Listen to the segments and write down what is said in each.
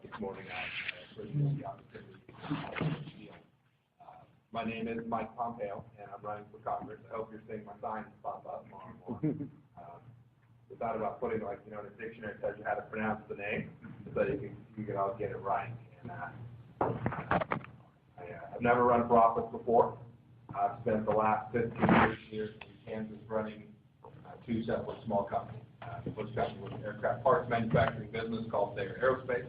this morning. I appreciate the opportunity. My name is Mike Pompeo, and I'm running for Congress. I hope you're seeing my signs pop up more and more. We thought about putting, in a dictionary that tells you how to pronounce the name, so you can all get it right. And I've never run for office before. I've spent the last 15 years in Kansas running two separate small companies. The first company was an aircraft parts manufacturing business called Sayer Aerospace,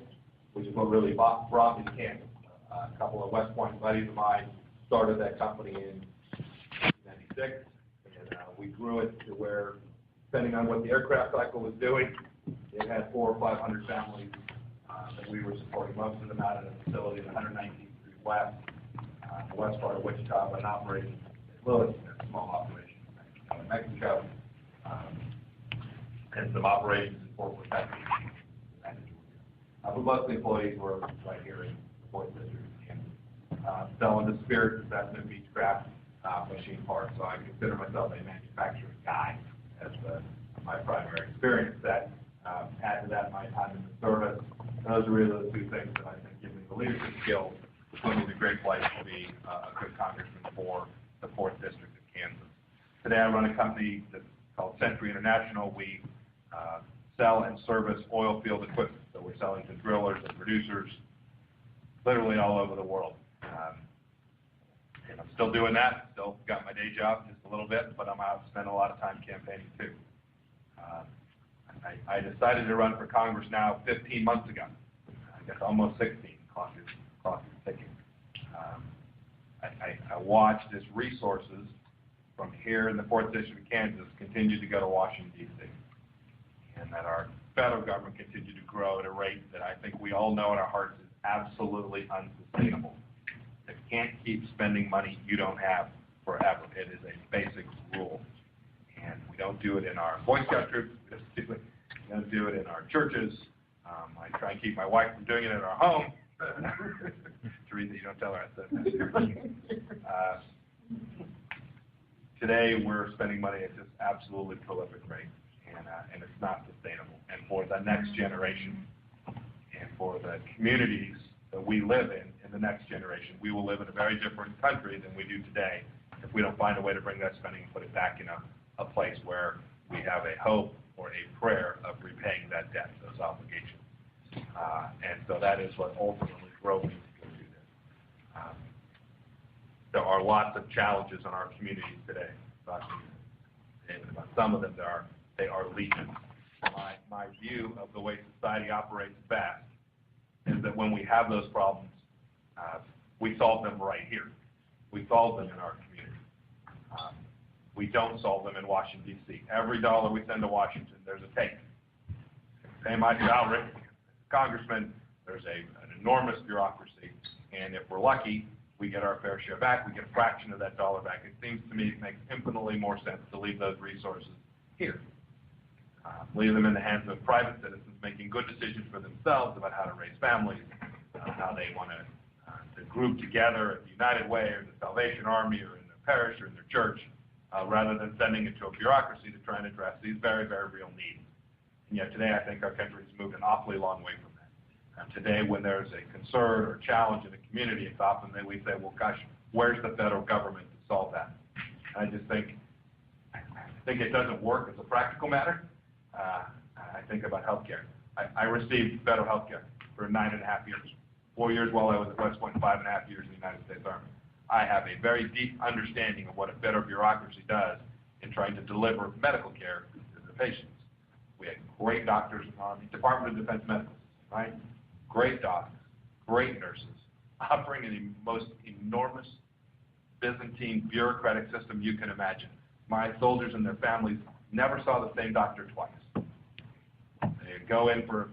which is what really brought me to Kansas. A couple of West Point buddies of mine started that company in 1996, and we grew it to where, depending on what the aircraft cycle was doing, it had 400 or 500 families that we were supporting, most of them out of a facility in 119th Street West, the west part of Wichita, but an operation in Louis, a small operation in Mexico, and some operations in Fort Worth, Texas. But most of the employees were right here in the Fourth District of Kansas, selling the Spirit Assessment Beechcraft machine parts. So I consider myself a manufacturing guy as my primary experience set. Add to that my time in the service. Those are really the two things that I think give me the leadership skills to put me in a great place to be a good congressman for the Fourth District of Kansas. Today I run a company that's called Century International. We sell and service oil field equipment. So we're selling to drillers and producers literally all over the world. And I'm still doing that. Still got my day job just a little bit, but I'm out spending a lot of time campaigning too. I decided to run for Congress now 15 months ago. I guess almost 16, clock is ticking. I watched as resources from here in the Fourth District of Kansas continue to go to Washington, D.C., and that our federal government continued to grow at a rate that I think we all know in our hearts is absolutely unsustainable. You can't keep spending money you don't have forever. It is a basic rule. And we don't do it in our Boy Scout troops. We don't do it in our churches. I try and keep my wife from doing it in our home. Teresa, you don't tell her I said that. Today, we're spending money at just absolutely prolific rate, and it's not sustainable. And for the next generation, and for the communities that we live in the next generation, we will live in a very different country than we do today if we don't find a way to bring that spending and put it back in a place where we have a hope or a prayer of repaying that debt, those obligations. And so that is what ultimately drove me to go do this. There are lots of challenges in our communities today. About some of them, they are legion. My view of the way society operates best is that when we have those problems, we solve them right here. We solve them in our community. We don't solve them in Washington, D.C. Every dollar we send to Washington, there's a take. Pay my salary, congressman, there's an enormous bureaucracy, and if we're lucky, we get our fair share back. We get a fraction of that dollar back. It seems to me it makes infinitely more sense to leave those resources here. Leave them in the hands of private citizens making good decisions for themselves about how to raise families, how they want to group together in the United Way or the Salvation Army or in their parish or in their church, rather than sending it to a bureaucracy to try and address these very, very real needs. And yet today I think our country has moved an awfully long way from that. Today when there's a concern or challenge in the community, it's often that we say, well, gosh, where's the federal government to solve that? And I just think it doesn't work as a practical matter. I think about healthcare. I received federal healthcare for 9.5 years, 4 years while I was at West Point, 5.5 years in the United States Army. I have a very deep understanding of what a federal bureaucracy does in trying to deliver medical care to the patients. We had great doctors on the Department of Defense Medical System, right? Great doctors, great nurses, operating the most enormous Byzantine bureaucratic system you can imagine. My soldiers and their families never saw the same doctor twice. They'd go in for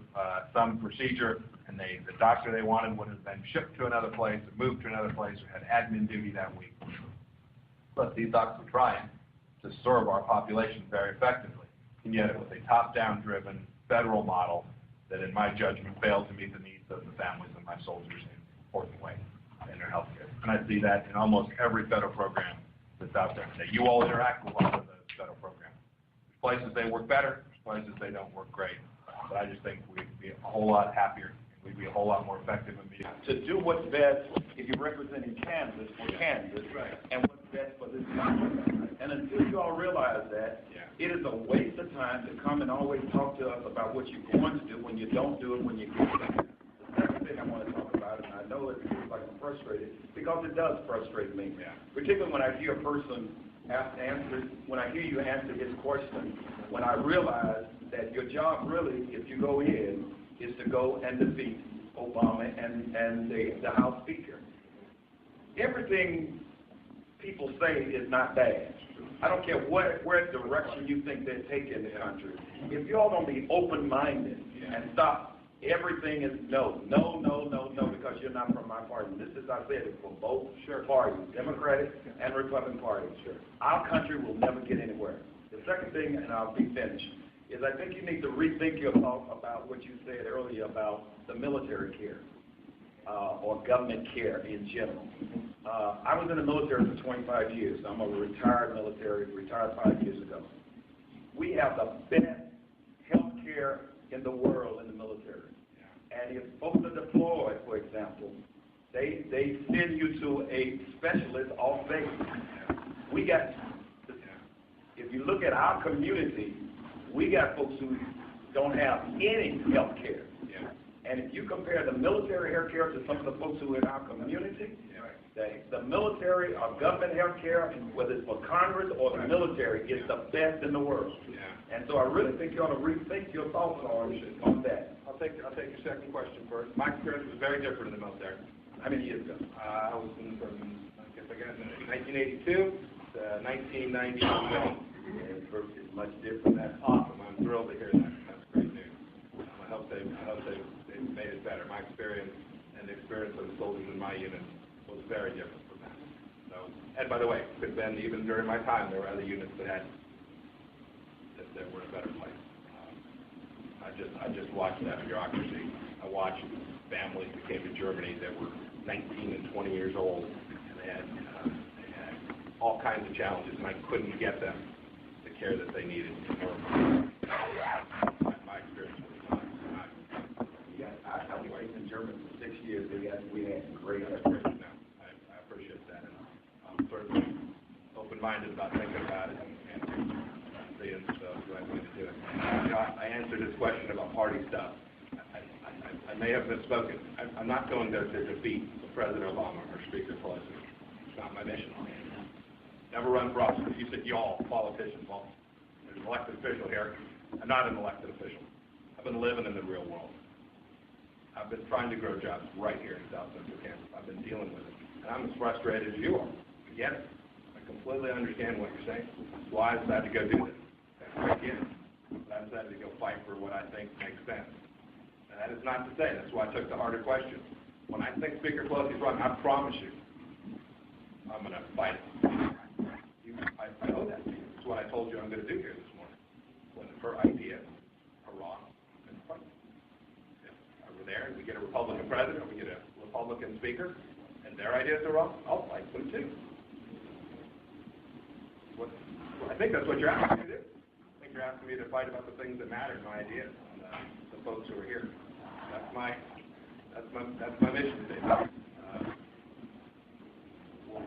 some procedure, and the doctor they wanted would have been shipped to another place, or moved to another place, or had admin duty that week. But these doctors were trying to serve our population very effectively, and yet it was a top-down driven federal model that, in my judgment, failed to meet the needs of the families of my soldiers in an important way in their health care. And I see that in almost every federal program that's out there today. You all interact with a lot of the federal programs. There's places they work better, there's places they don't work great. But I just think we'd be a whole lot happier and we'd be a whole lot more effective in meeting. To do what's best if you're representing Kansas for Kansas, Right. and what's best for this country. And until you all realize that, it is a waste of time to come and always talk to us about what you're going to do when you don't do it when you get there. The second thing I want to talk about, and I know it feels like I'm frustrated, because it does frustrate me. Yeah. Particularly when I hear a person when I hear you answer his question, when I realize that your job really, if you go in, is to go and defeat Obama and the House Speaker. Everything people say is not bad. I don't care where direction you think they're taking the country. If you all don't be open-minded and stop, everything is no, because you're not from my party. This is, I said it, for both parties, Democratic and Republican parties. Our country will never get anywhere. The second thing, and I'll be finished, is I think you need to rethink your thought about what you said earlier about the military care or government care in general. I was in the military for 25 years. I'm a retired military, retired 5 years ago. We have the best health care in the world in the military. And if folks are deployed, for example, they send you to a specialist off base. We got, if you look at our community, we got folks who don't have any health care. And if you compare the military health care to some of the folks who are in our community, the military or government health care, whether it's for Congress or the military, is the best in the world. And so I really think you ought to rethink your thoughts on that. I'll take your second question first. My experience was very different in the military. How many years ago? I was from 1982 to 1997. It's much different. That's awesome. I'm thrilled to hear that. That's great news. I hope they've made it better. My experience and the experience of the soldiers in my unit was very different from that. So, and by the way, because then even during my time, there were other units that were in a better place. I just watched that bureaucracy. I watched families that came to Germany that were 19 and 20 years old, and they had all kinds of challenges, and I couldn't get them the care that they needed. My experience was not. I was in Germany for 6 years. We had great experience. I appreciate that, and I'm sort of open-minded about thinking about it and seeing the right way to do it. I answered his question about party stuff. I may have misspoken. I'm not going to defeat President Obama or Speaker Pelosi. It's not my mission. Never run for office. You said y'all, politicians. Well, there's an elected official here. I'm not an elected official. I've been living in the real world. I've been trying to grow jobs right here in South Central Kansas. I've been dealing with it. And I'm as frustrated as you are. I get it. I completely understand what you're saying. That's why I decided to go do this. I get it. But I decided to go fight for what I think makes sense. And that is not to say, that's why I took the harder question. When I think Speaker Pelosi's wrong, I promise you, I'm going to fight it. I know that. That's what I told you I'm going to do here this morning. When her ideas are wrong, I'm going to fight it. If we're there and we get a Republican president, or we get a Republican speaker, and their ideas are wrong, I'll fight them too. I think that's what you're asking me to do. I think you're asking me to fight about the things that matter, my ideas, and the folks who are here. That's my mission today.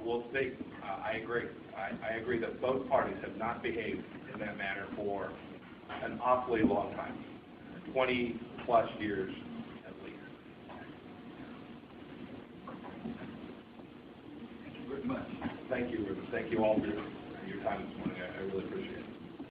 We'll see. I agree. I agree that both parties have not behaved in that manner for an awfully long time, 20-plus years at least. Thank you very much. Thank you, Ruben. Thank you all for your time this morning. I really appreciate it.